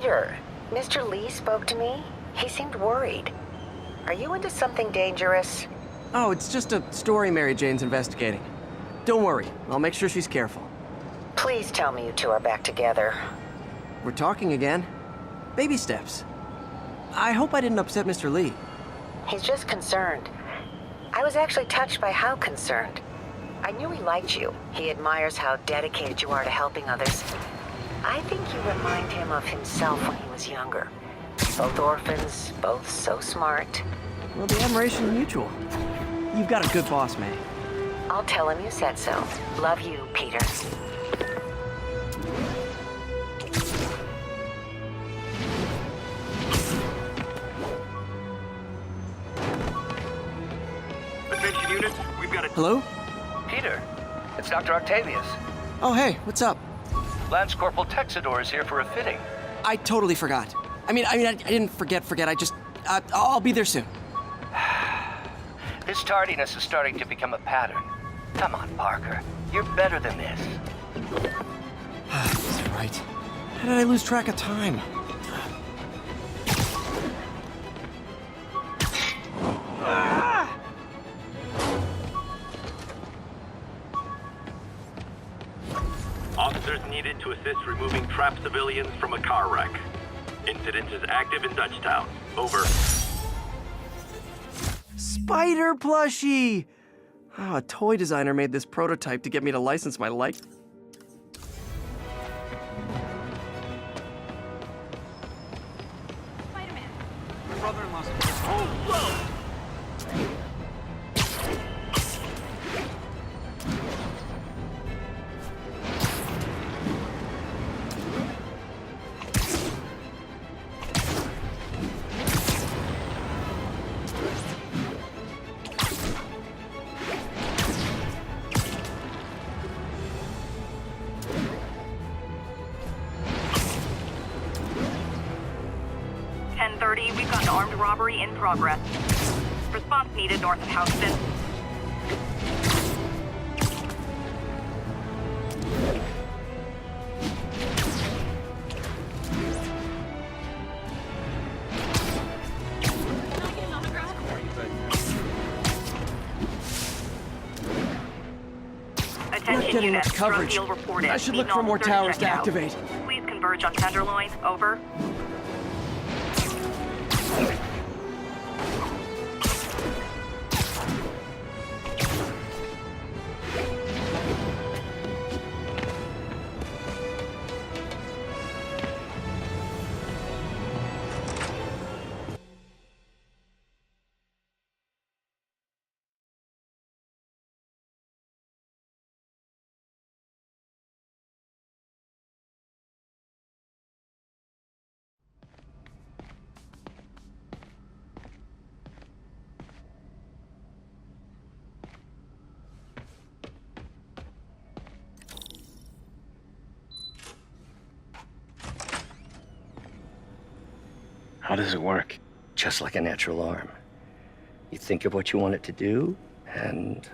Peter, Mr. Lee spoke to me. He seemed worried. Are you into something dangerous? Oh, it's just a story Mary Jane's investigating. Don't worry, I'll make sure she's careful. Please tell me you two are back together. We're talking again. Baby steps. I hope I didn't upset Mr. Lee. He's just concerned. I was actually touched by how concerned. I knew he liked you. He admires how dedicated you are to helping others. I think you remind him of himself when he was younger. Both orphans, both so smart. Well, the admiration's mutual. You've got a good boss, May. I'll tell him you said so. Love you, Peter. Attention units, we've got a... Hello? Peter, it's Dr. Octavius. Oh, hey, what's up? Lance Corporal Texador is here for a fitting. I totally forgot. I didn't forget. I just... I'll be there soon. This tardiness is starting to become a pattern. Come on, Parker. You're better than this. Is that right? How did I lose track of time? Officers needed to assist removing trapped civilians from a car wreck. Incident is active in Dutchtown. Over. Spider plushie! Oh, a toy designer made this prototype to get me to license my like. Spider-Man. My brother-in-law's... Oh, whoa! We've got an armed robbery in progress. Response needed north of Houston. Not getting units, much coverage. drug deal reported. I should Need look for more officers towers to checked out. activate. Please converge on Tenderloin. Over. How does it work? Just like a natural arm. You think of what you want it to do, and...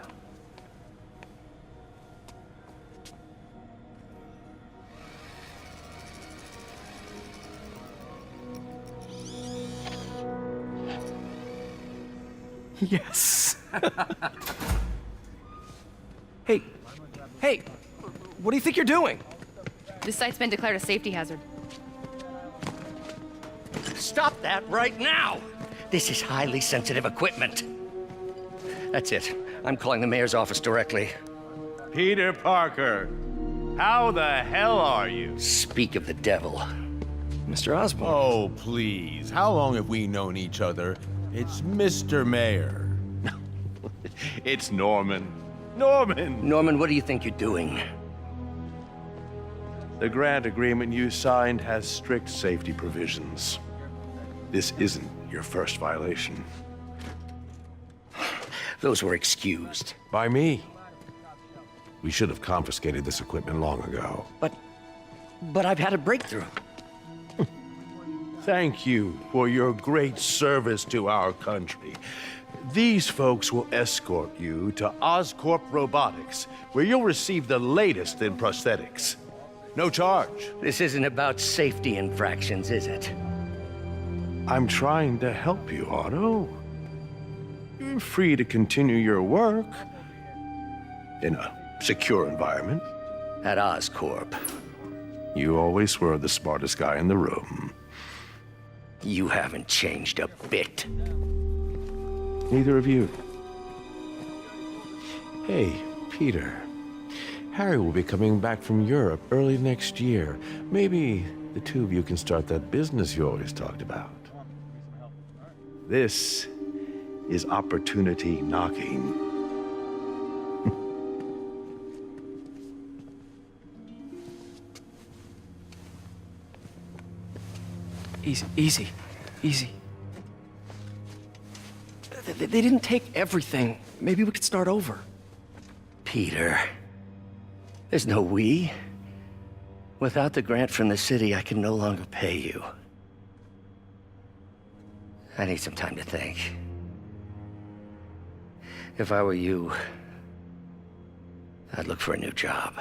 Yes. Hey, what do you think you're doing? This site's been declared a safety hazard. Stop that right now! This is highly sensitive equipment. That's it. I'm calling the mayor's office directly. Peter Parker, how the hell are you? Speak of the devil. Mr. Osborn. Oh, please. How long have we known each other? It's Mr. Mayor. It's Norman. Norman, what do you think you're doing? The grant agreement you signed has strict safety provisions. This isn't your first violation. Those were excused. By me. We should have confiscated this equipment long ago. But I've had a breakthrough. Thank you for your great service to our country. These folks will escort you to Oscorp Robotics, where you'll receive the latest in prosthetics. No charge. This isn't about safety infractions, is it? I'm trying to help you, Otto. You're free to continue your work in a secure environment. At Oscorp. You always were the smartest guy in the room. You haven't changed a bit. Neither of you. Hey, Peter. Harry will be coming back from Europe early next year. Maybe the two of you can start that business you always talked about. This is opportunity knocking. Easy. They didn't take everything. Maybe we could start over. Peter. There's no we. Without the grant from the city, I can no longer pay you. I need some time to think. If I were you, I'd look for a new job.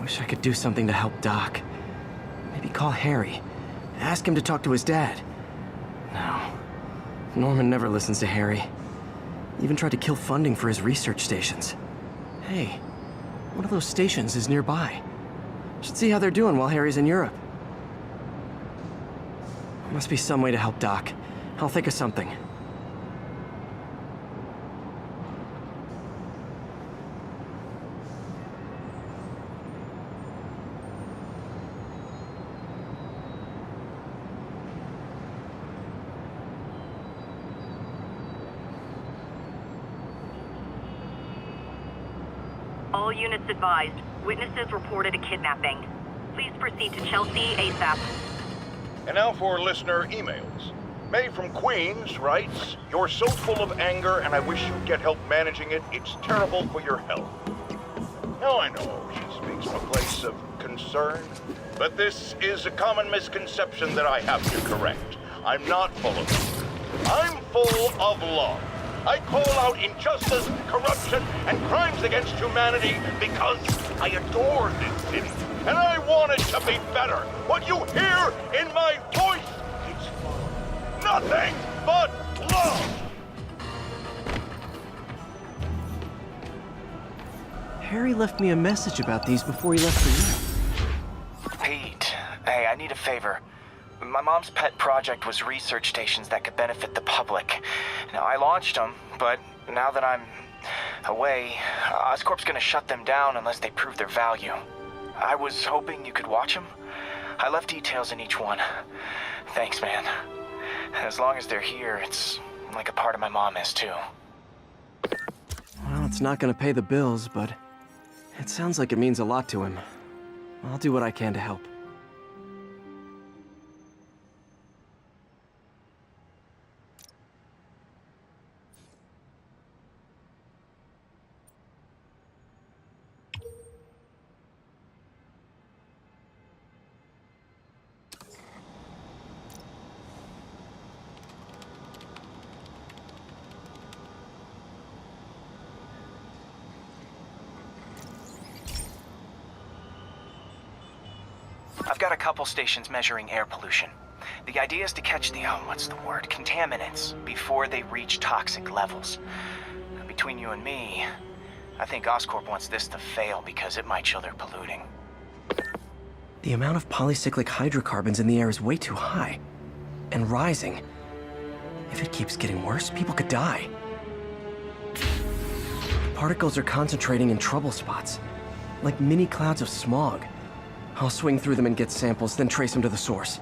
Wish I could do something to help Doc. Maybe call Harry. Ask him to talk to his dad. No. Norman never listens to Harry. Even tried to kill funding for his research stations. Hey, one of those stations is nearby. Should see how they're doing while Harry's in Europe. Must be some way to help Doc. I'll think of something. All units advised. Witnesses reported a kidnapping. Please proceed to Chelsea ASAP. And now for listener emails. May from Queens writes, "You're so full of anger and I wish you'd get help managing it. It's terrible for your health." Now I know she speaks from a place of concern, but this is a common misconception that I have to correct. I'm not full of anger. I'm full of love. I call out injustice, corruption, and crimes against humanity because I adore this city, and I want it to be better. What you hear in my voice is nothing but love. Harry left me a message about these before he left for Europe. Pete, hey, I need a favor. My mom's pet project was research stations that could benefit the public. Now, I launched them, but now that I'm away, Oscorp's gonna shut them down unless they prove their value. I was hoping you could watch them. I left details in each one. Thanks, man. As long as they're here, it's like a part of my mom is, too. Well, it's not gonna pay the bills, but it sounds like it means a lot to him. I'll do what I can to help. I've got a couple stations measuring air pollution. The idea is to catch the, contaminants before they reach toxic levels. Between you and me, I think Oscorp wants this to fail because it might show they're polluting. The amount of polycyclic hydrocarbons in the air is way too high. And rising. If it keeps getting worse, people could die. Particles are concentrating in trouble spots, like mini clouds of smog. I'll swing through them and get samples, then trace them to the source.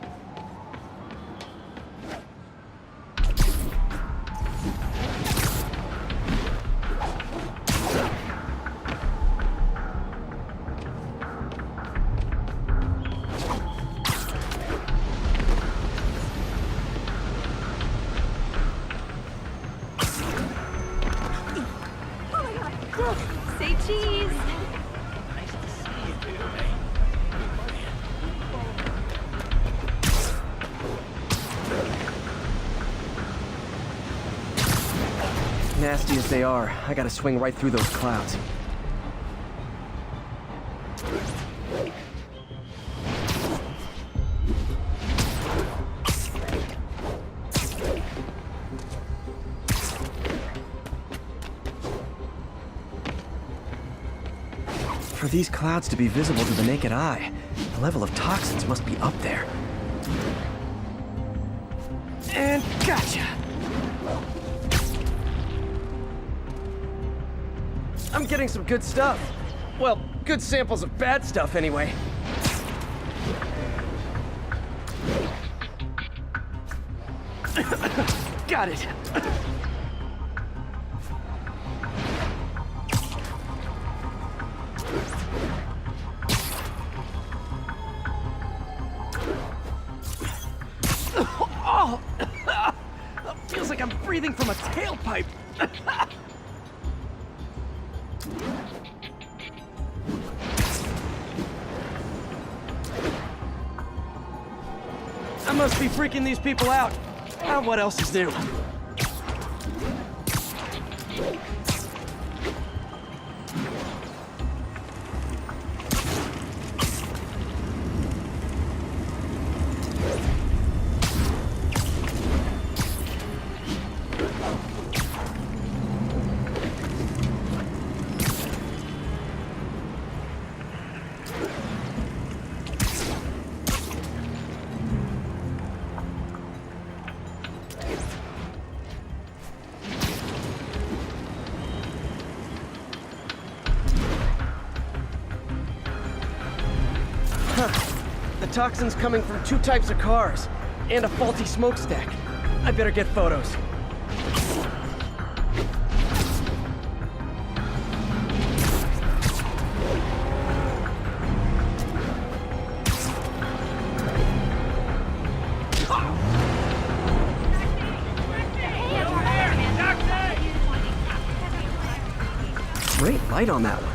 Nasty as they are, I gotta swing right through those clouds. For these clouds to be visible to the naked eye, the level of toxins must be up there. And gotcha! I'm getting some good stuff. Well, good samples of bad stuff anyway. Got it. Oh! Feels like I'm breathing from a tailpipe. I must be freaking these people out. What else is new? The toxin's coming from two types of cars, and a faulty smokestack. I better get photos. Great light on that one.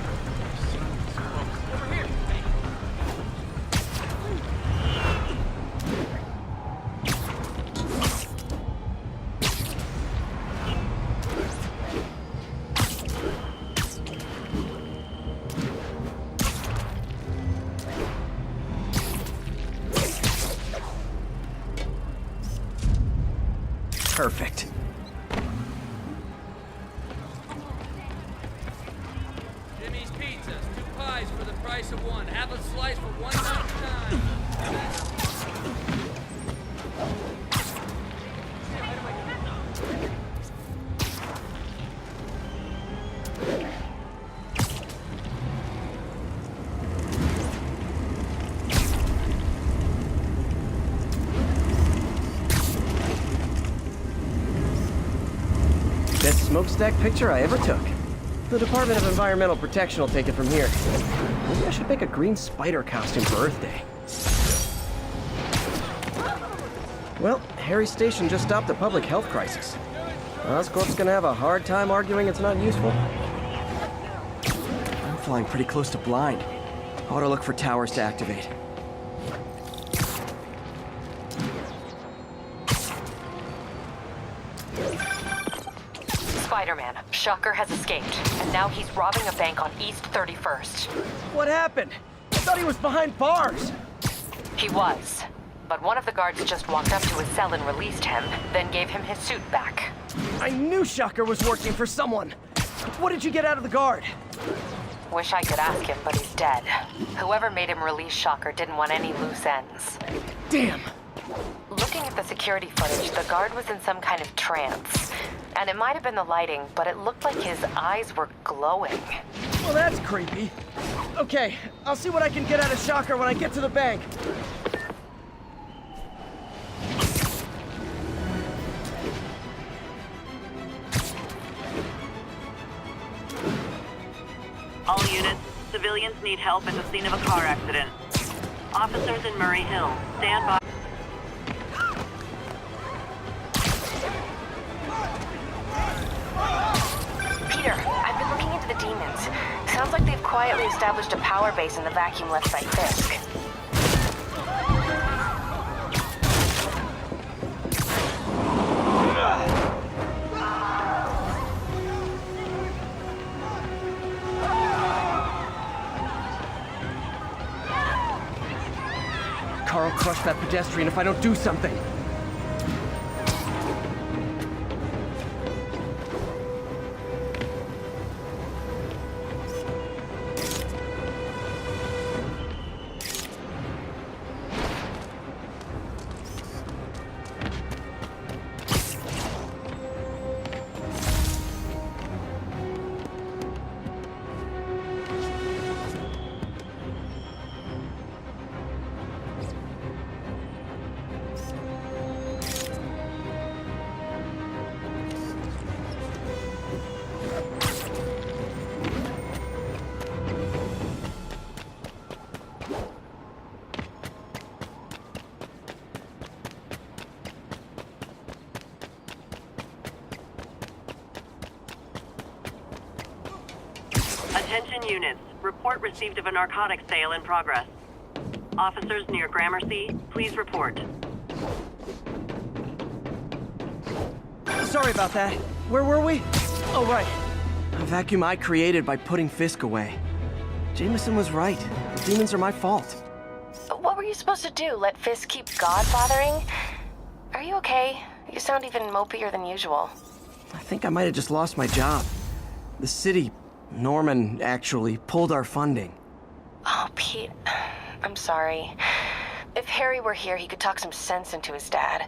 Perfect. Jimmy's Pizzas, 2 pies for the price of 1. Have a slice for $1.99. Best smokestack picture I ever took. The Department of Environmental Protection will take it from here. Maybe I should make a green spider costume for Earth Day. Well, Harry's station just stopped a public health crisis. Oscorp's gonna have a hard time arguing it's not useful. I'm flying pretty close to blind. Ought to look for towers to activate. Spider-Man, Shocker has escaped, and now he's robbing a bank on East 31st. What happened? I thought he was behind bars. He was, but one of the guards just walked up to his cell and released him, then gave him his suit back. I knew Shocker was working for someone. What did you get out of the guard? Wish I could ask him, but he's dead. Whoever made him release Shocker didn't want any loose ends. Damn. Looking at the security footage, the guard was in some kind of trance. And it might have been the lighting, but it looked like his eyes were glowing. Well, that's creepy. Okay, I'll see what I can get out of Shocker when I get to the bank. All units, civilians need help at the scene of a car accident. Officers in Murray Hill, stand by. Peter, I've been looking into the demons. Sounds like they've quietly established a power base in the vacuum left by Fisk. crush that pedestrian if I don't do something. Attention units. Report received of a narcotics sale in progress. Officers near Gramercy, please report. Sorry about that. Where were we? Oh, right. A vacuum I created by putting Fisk away. Jameson was right. Demons are my fault. What were you supposed to do? Let Fisk keep God bothering? Are you okay? You sound even mopier than usual. I think I might have just lost my job. The city, Norman, actually pulled our funding. Oh, Pete. I'm sorry. If Harry were here, he could talk some sense into his dad.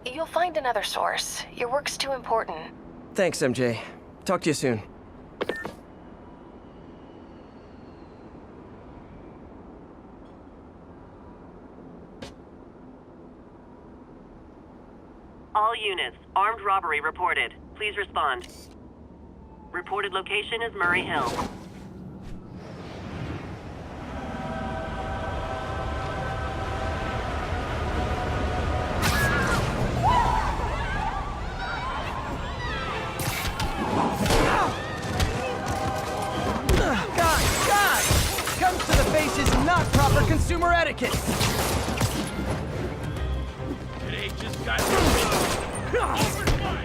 You'll find another source. Your work's too important. Thanks, MJ. Talk to you soon. All units, armed robbery reported. Please respond. Reported location is Murray Hill. Guys! Comes to the face is not proper consumer etiquette! Today just got open fire.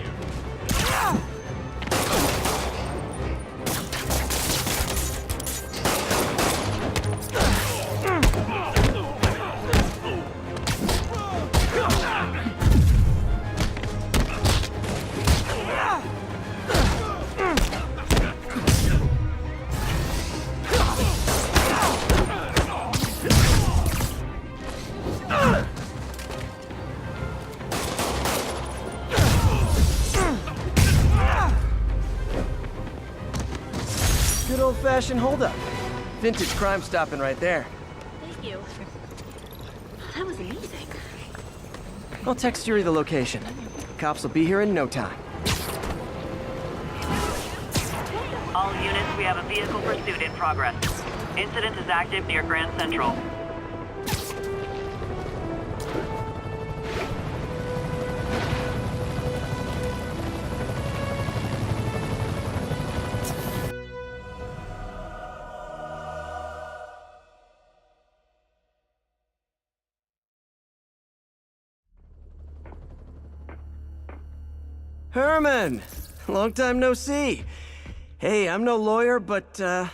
Good old-fashioned holdup. Vintage crime stopping right there. Thank you. That was amazing. I'll text Yuri the location. Cops will be here in no time. All units, we have a vehicle pursuit in progress. Incident is active near Grand Central. Herman! Long time no see. Hey, I'm no lawyer, but, I'm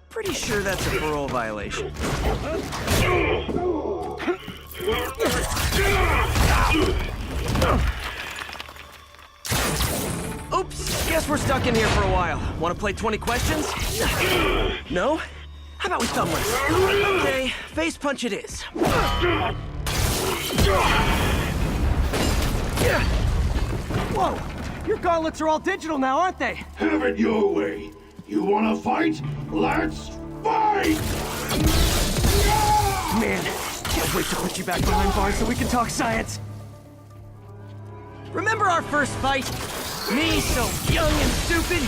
pretty sure that's a parole violation. Oops, guess we're stuck in here for a while. Want to play 20 questions? No? How about we thumb wrestle? Okay, face punch it is. Whoa! Your gauntlets are all digital now, aren't they? Have it your way. You wanna fight? Let's fight! Man, can't wait to put you back behind bars so we can talk science. Remember our first fight? Me so young and stupid.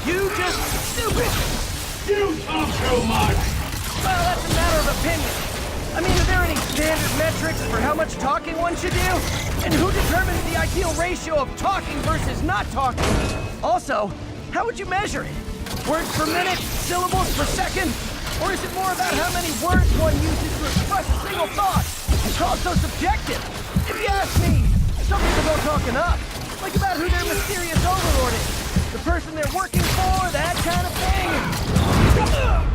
You just stupid. You talk too much! Well, that's a matter of opinion. I mean, are there any standard metrics for how much talking one should do? And who determines the ideal ratio of talking versus not talking? Also, how would you measure it? Words per minute? Syllables per second? Or is it more about how many words one uses to express a single thought? It's all so subjective. If you ask me, some people don't talk enough. Like about who their mysterious overlord is. The person they're working for, that kind of thing.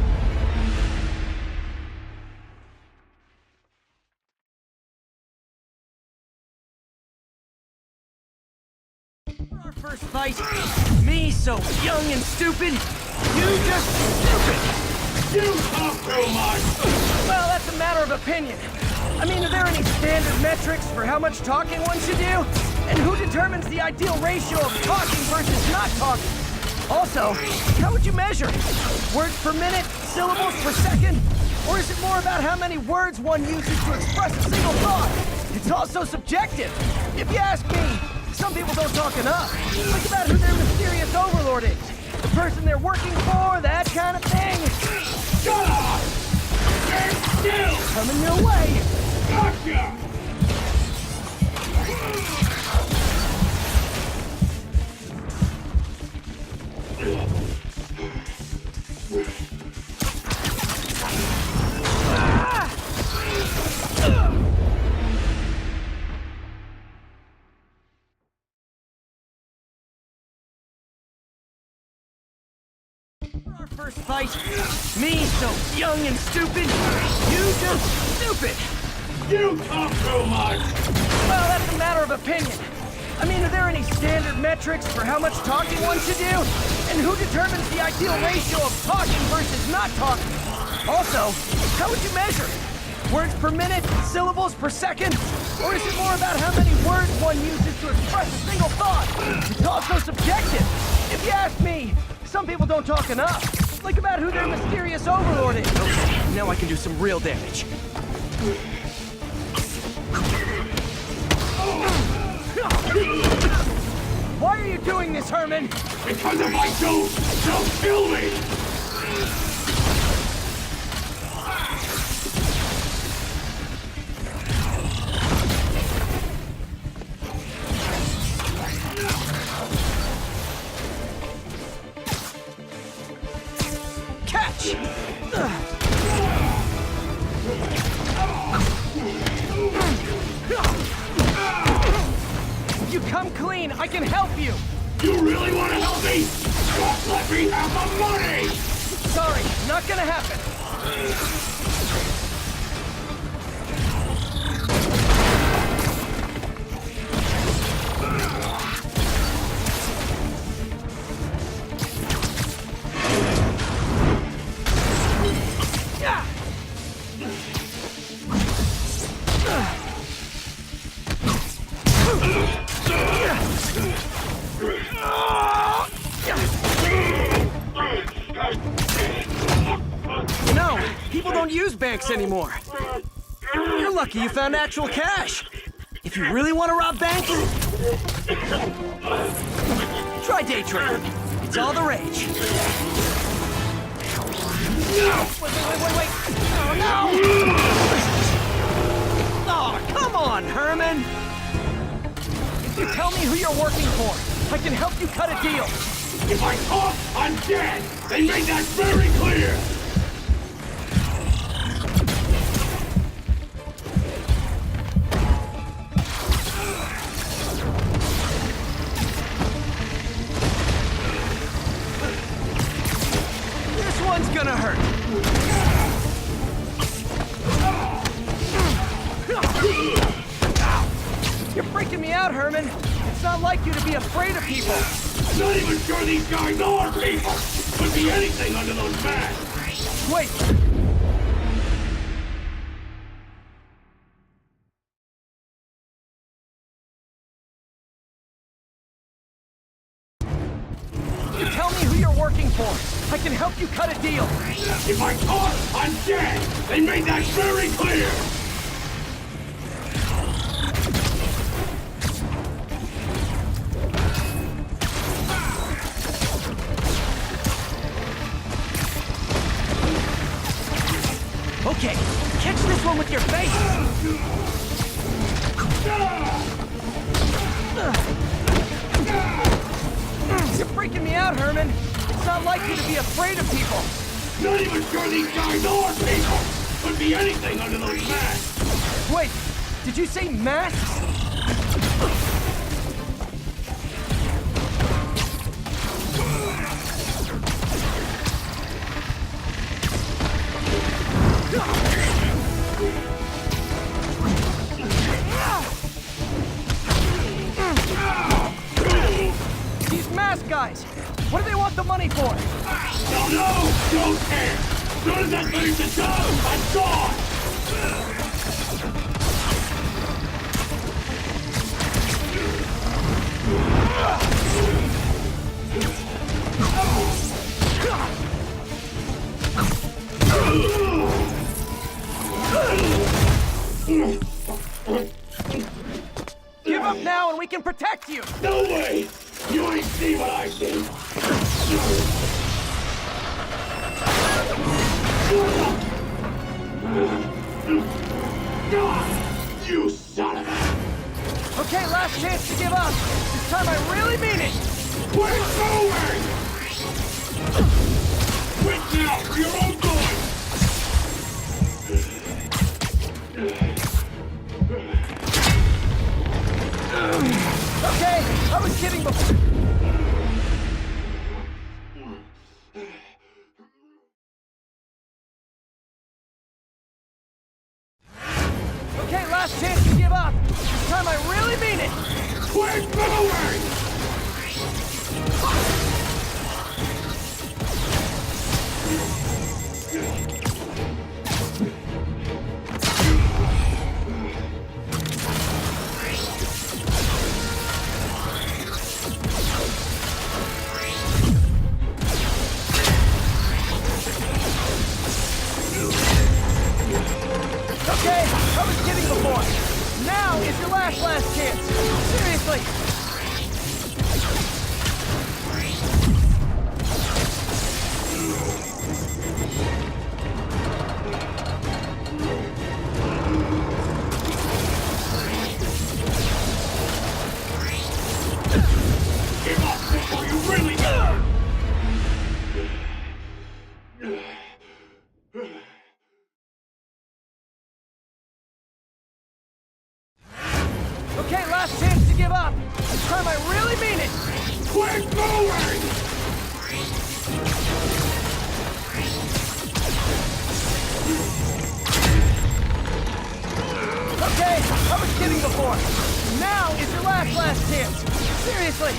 Our first fight, me so young and stupid, you just stupid. You talk too much! Well, that's a matter of opinion. I mean, are there any standard metrics for how much talking one should do? And who determines the ideal ratio of talking versus not talking? Also, how would you measure it? Words per minute, syllables per second? Or is it more about how many words one uses to express a single thought? It's also subjective. If you ask me, some people don't talk enough. Think about who their mysterious overlord is. The person they're working for, that kind of thing. Shut up! Stand still! Coming your way. Gotcha! Our first fight, me so young and stupid, you just stupid. You talk too much! Well, that's a matter of opinion. I mean, are there any standard metrics for how much talking one should do? And who determines the ideal ratio of talking versus not talking? Also, how would you measure it? Words per minute, syllables per second? Or is it more about how many words one uses to express a single thought? It's also subjective. If you ask me, some people don't talk enough. Think about who their mysterious overlord is. Okay, now I can do some real damage. Why are you doing this, Herman? Because if I don't, they'll kill me! Catch! You come clean, I can help you! You really want to help me? Just let me have my money! Sorry, not gonna happen. No, people don't use banks anymore. You're lucky you found actual cash. If you really want to rob banks, try day trading. It's all the rage. Wait. Oh, no! Oh, come on, Herman! If you tell me who you're working for, I can help you cut a deal. If I talk, I'm dead! They made that very clear! This one's gonna hurt. You're freaking me out, Herman. It's not like you to be afraid of people. I'm not even sure these guys are people! Could be anything under those masks! Wait. You tell me who you're working for. I can help you cut a deal. If I talk, I'm dead! They made that very clear! Okay, catch this one with your face! You're freaking me out, Herman. It's not like you to be afraid of people. Not even sure these guys are people! Could be anything under those masks! Wait, did you say masks? mask guys! What do they want the money for? Don't know! Don't care! As soon as I finish the job, I'm gone! Give up now and we can protect you! No way! You ain't see what I see! You son of a... Okay, last chance to give up. This time I really mean it! Quit moving! Quit now for your own good! Okay, I was kidding before. Okay, last chance to give up. This time I really mean it. Quit moving! Okay, I was kidding before. Now is your last chance. Seriously. Give up before you really do! Okay, last chance to give up. This time I really mean it. Quit moving! Okay, I was kidding before. Now is your last chance. Seriously.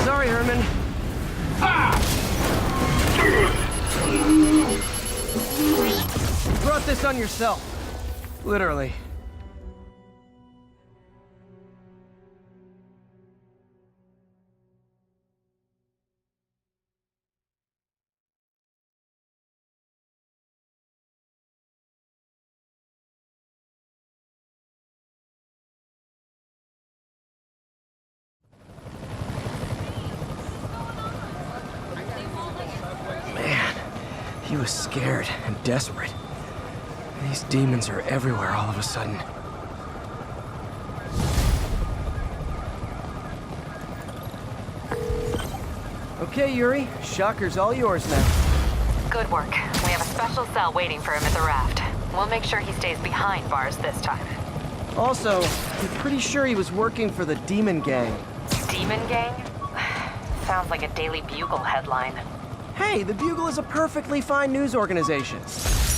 Sorry, Herman. You brought this on yourself. Literally. He was scared and desperate. These demons are everywhere all of a sudden. Okay, Yuri. Shocker's all yours now. Good work. We have a special cell waiting for him at the raft. We'll make sure he stays behind bars this time. Also, I'm pretty sure he was working for the Demon Gang. Demon Gang? Sounds like a Daily Bugle headline. Hey, the Bugle is a perfectly fine news organization.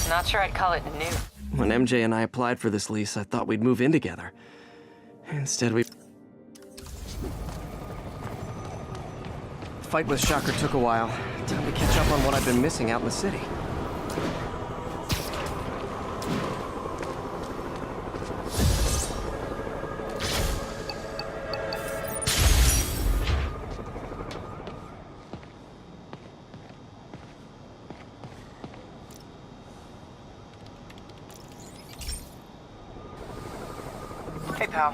Not sure I'd call it news. When MJ and I applied for this lease, I thought we'd move in together. Instead, we... Fight with Shocker took a while. Time to catch up on what I've been missing out in the city. Hey, pal.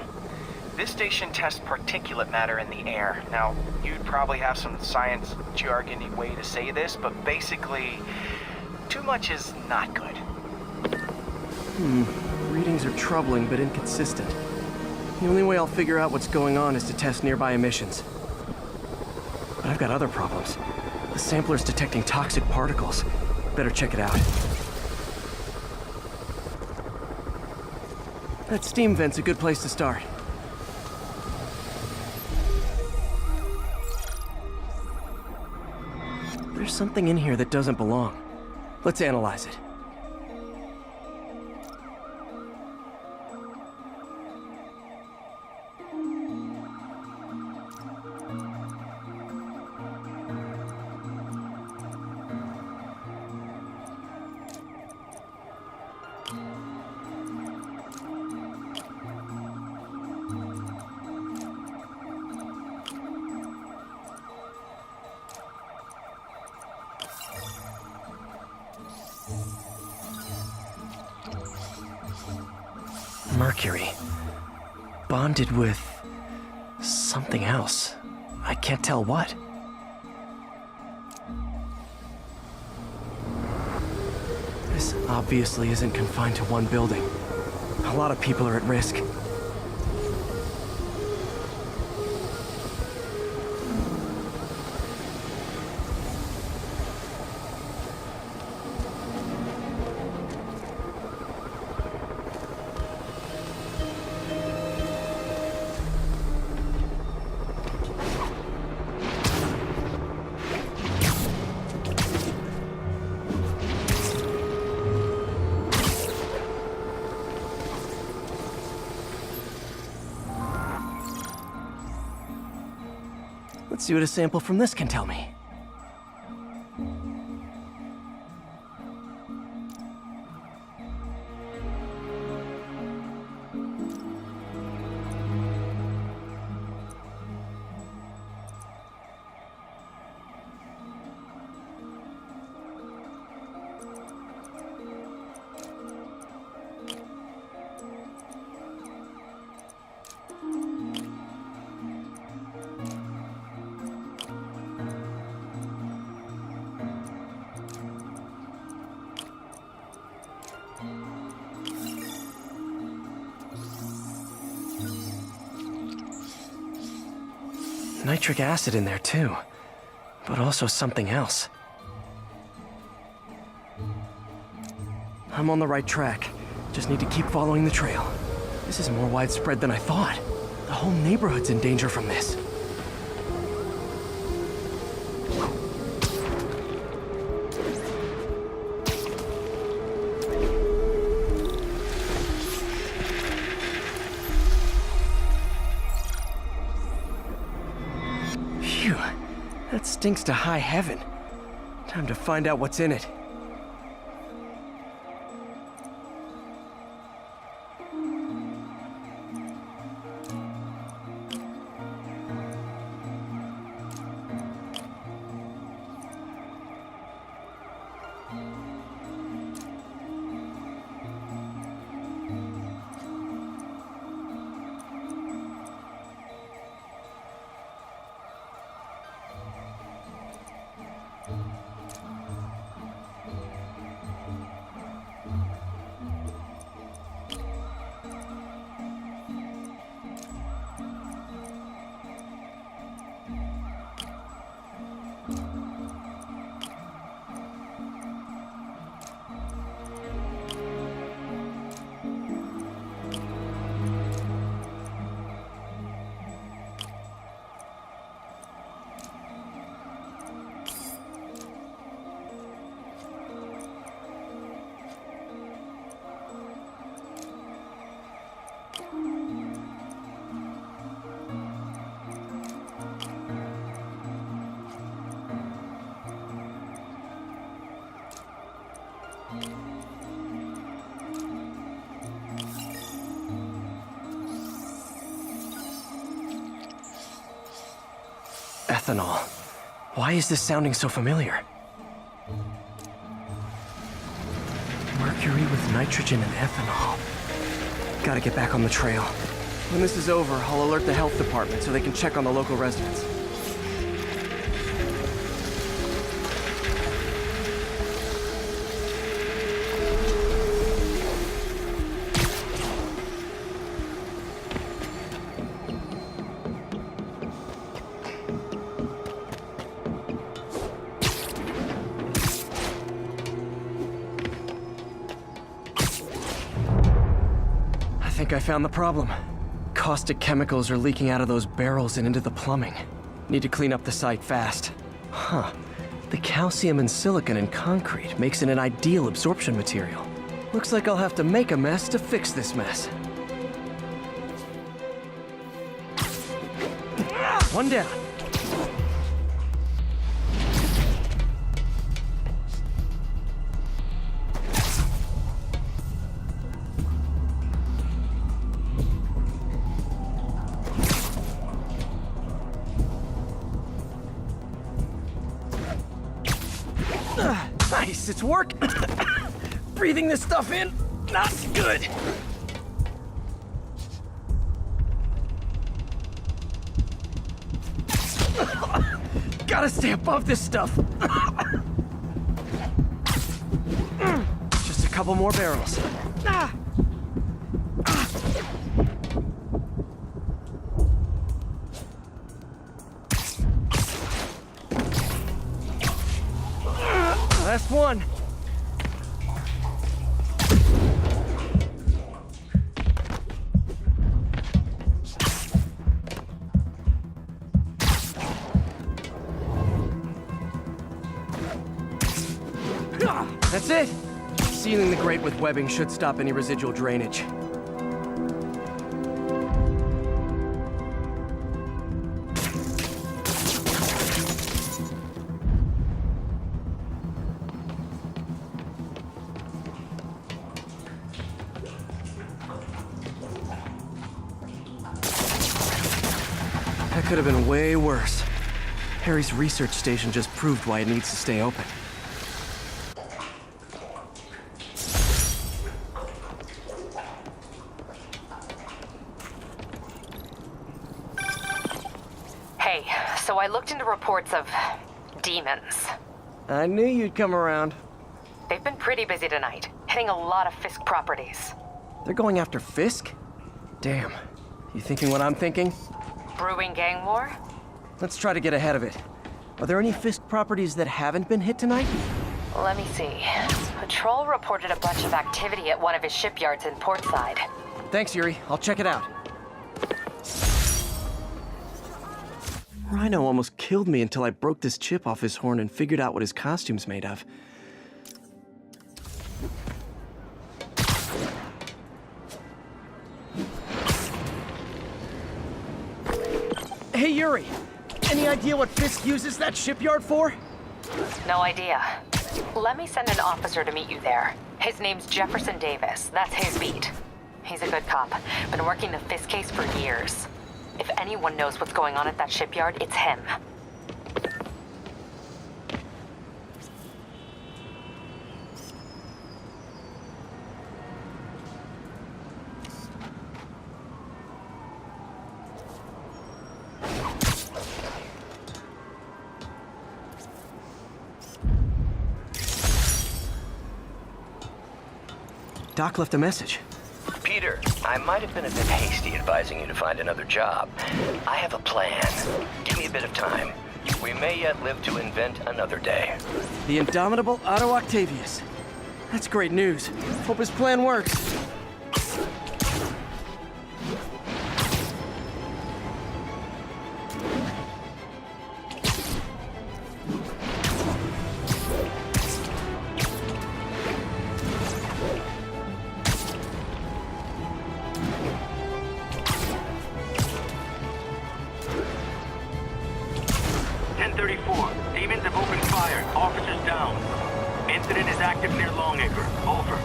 This station tests particulate matter in the air. Now, you'd probably have some science jargony way to say this, but basically, too much is not good. Readings are troubling but inconsistent. The only way I'll figure out what's going on is to test nearby emissions. But I've got other problems. The sampler's detecting toxic particles. Better check it out. That steam vent's a good place to start. There's something in here that doesn't belong. Let's analyze it. Mercury. Bonded with something else. I can't tell what. This obviously isn't confined to one building. A lot of people are at risk. Let's see what a sample from this can tell me. Nitric acid in there too, but also something else. I'm on the right track. Just need to keep following the trail. This is more widespread than I thought. The whole neighborhood's in danger from this. Phew, that stinks to high heaven. Time to find out what's in it. Ethanol. Why is this sounding so familiar? Mercury with nitrogen and ethanol. Gotta get back on the trail. When this is over, I'll alert the health department so they can check on the local residents. I think I found the problem. Caustic chemicals are leaking out of those barrels and into the plumbing. Need to clean up the site fast. Huh. The calcium and silicon in concrete makes it an ideal absorption material. Looks like I'll have to make a mess to fix this mess. One down. Nice, it's work. Breathing this stuff in, not good. Gotta stay above this stuff. Just a couple more barrels. Last one. That's it. Sealing the grate with webbing should stop any residual drainage. That could have been way worse. Harry's research station just proved why it needs to stay open. Hey, so I looked into reports of demons. I knew you'd come around. They've been pretty busy tonight, hitting a lot of Fisk properties. They're going after Fisk? Damn. You thinking what I'm thinking? Brewing gang war? Let's try to get ahead of it. Are there any Fisk properties that haven't been hit tonight? Let me see. Patrol reported a bunch of activity at one of his shipyards in Portside. Thanks, Yuri. I'll check it out. Rhino almost killed me until I broke this chip off his horn and figured out what his costume's made of. Hey, Yuri. Any idea what Fisk uses that shipyard for? No idea. Let me send an officer to meet you there. His name's Jefferson Davis. That's his beat. He's a good cop. Been working the Fisk case for years. If anyone knows what's going on at that shipyard, it's him. Doc left a message. Peter, I might have been a bit hasty advising you to find another job. I have a plan. Give me a bit of time. We may yet live to invent another day. The indomitable Otto Octavius. That's great news. Hope his plan works. Demons have opened fire. Officers down. Incident is active near Longacre. Over.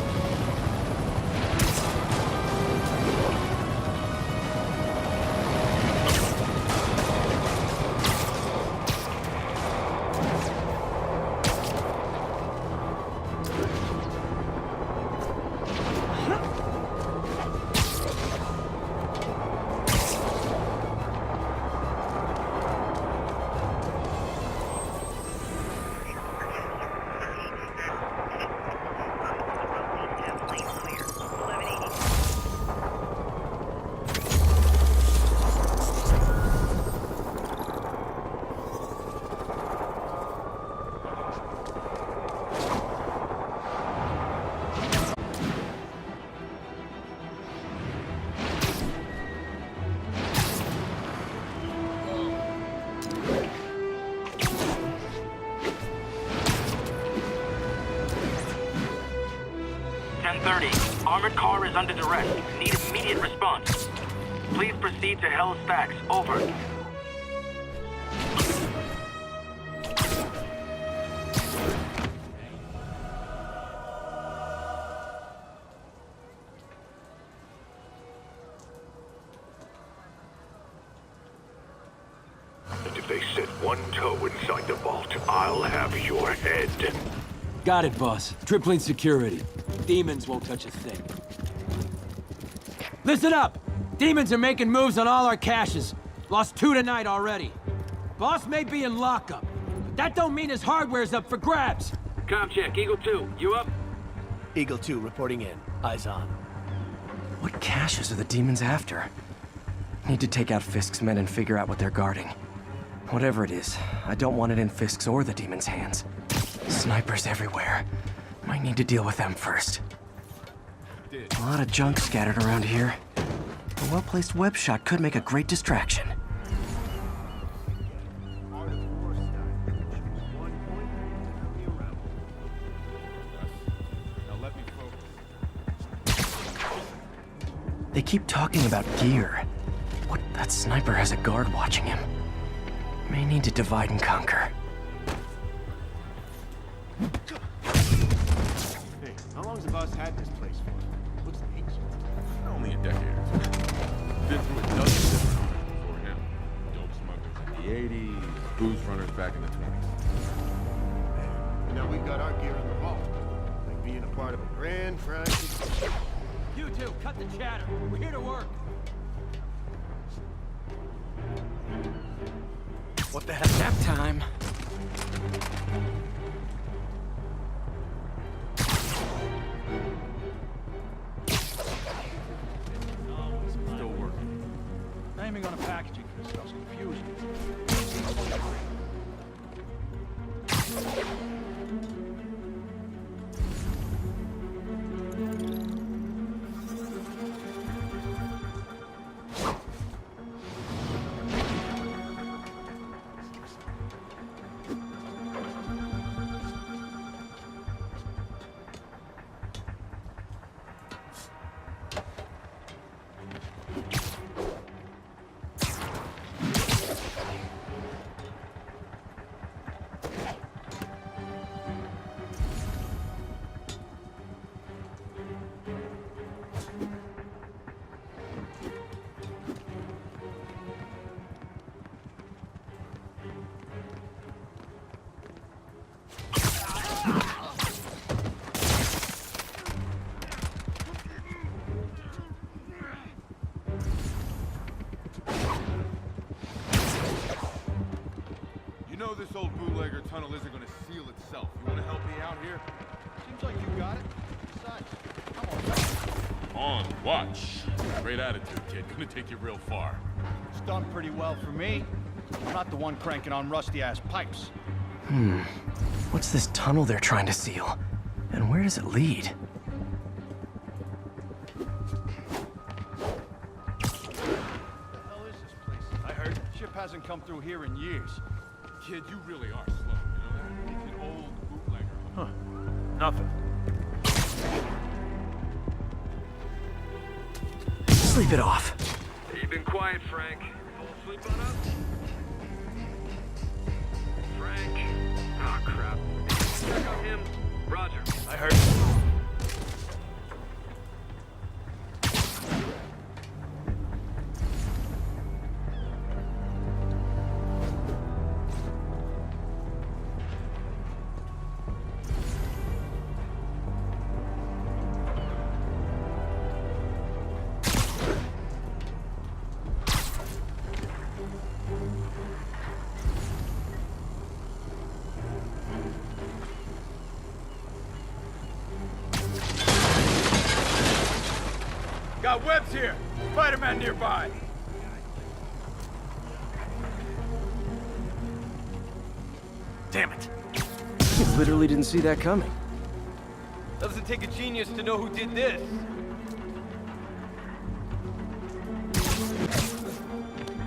30. Armored car is under duress. Need immediate response. Please proceed to Hell's Stacks. Over. And if they set one toe inside the vault, I'll have your head. Got it, boss. Tripling security. Demons won't touch a thing. Listen up! Demons are making moves on all our caches. Lost 2 tonight already. Boss may be in lockup, but that don't mean his hardware's up for grabs. Com check, Eagle 2, you up? Eagle 2 reporting in. Eyes on. What caches are the demons after? Need to take out Fisk's men and figure out what they're guarding. Whatever it is, I don't want it in Fisk's or the demons' hands. Snipers everywhere. Might need to deal with them first. A lot of junk scattered around here. A well-placed web shot could make a great distraction. They keep talking about gear. What? That sniper has a guard watching him. May need to divide and conquer. Hey, how long's the boss had this place for? Looks ancient. Only a decade or two. Been through a dozen different owners before him. Dope smugglers in the 80s, booze runners back in the 20s. And now we got our gear in the vault. Like being a part of a grand franchise. You two, cut the chatter. We're here to work. What the hell? Nap time. Still working. Naming on a packaging for this spells confusion. You know this old bootlegger tunnel isn't gonna seal itself. You wanna help me out here? Seems like you got it. Besides, I'm On watch. Great attitude, kid. Gonna take you real far. It's done pretty well for me. I'm not the one cranking on rusty-ass pipes. What's this tunnel they're trying to seal? And where does it lead? What the hell is this place? I heard ship hasn't come through here in years. Kid, you really are slow, you know that? It's an old bootlegger. Huh. Nothing. Sleep it off. You've been quiet, Frank. Fall asleep on us? Frank. Ah, crap. Check on him. Roger. I heard. Got webs here. Spider-Man nearby. Damn it. You literally didn't see that coming. Doesn't take a genius to know who did this.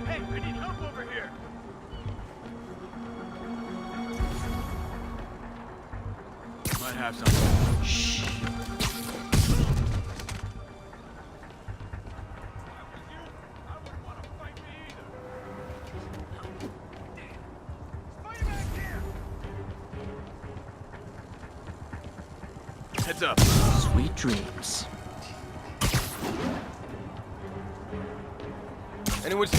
Hey, I need help over here. Might have something. Shh. Heads up. Sweet dreams. Anyone's...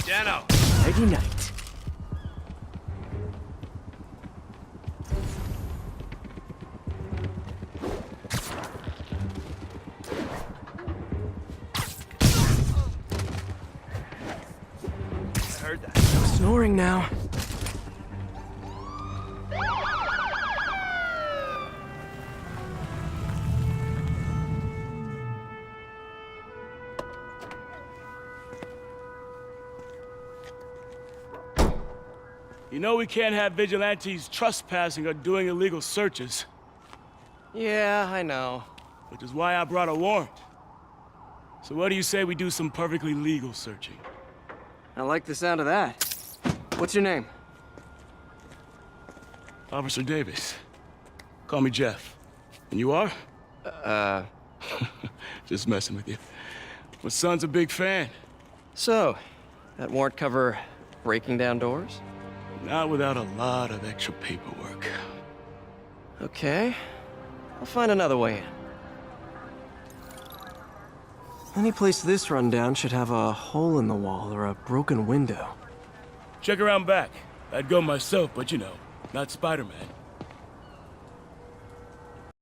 Dano. Nighty night. I heard that. No snoring now. You know we can't have vigilantes trespassing or doing illegal searches. Yeah, I know. Which is why I brought a warrant. So what do you say we do some perfectly legal searching? I like the sound of that. What's your name? Officer Davis. Call me Jeff. And you are? Just messing with you. My son's a big fan. So, that warrant cover breaking down doors? Not without a lot of extra paperwork. Okay. I'll find another way in. Any place this rundown should have a hole in the wall or a broken window. Check around back. I'd go myself, but you know, not Spider-Man.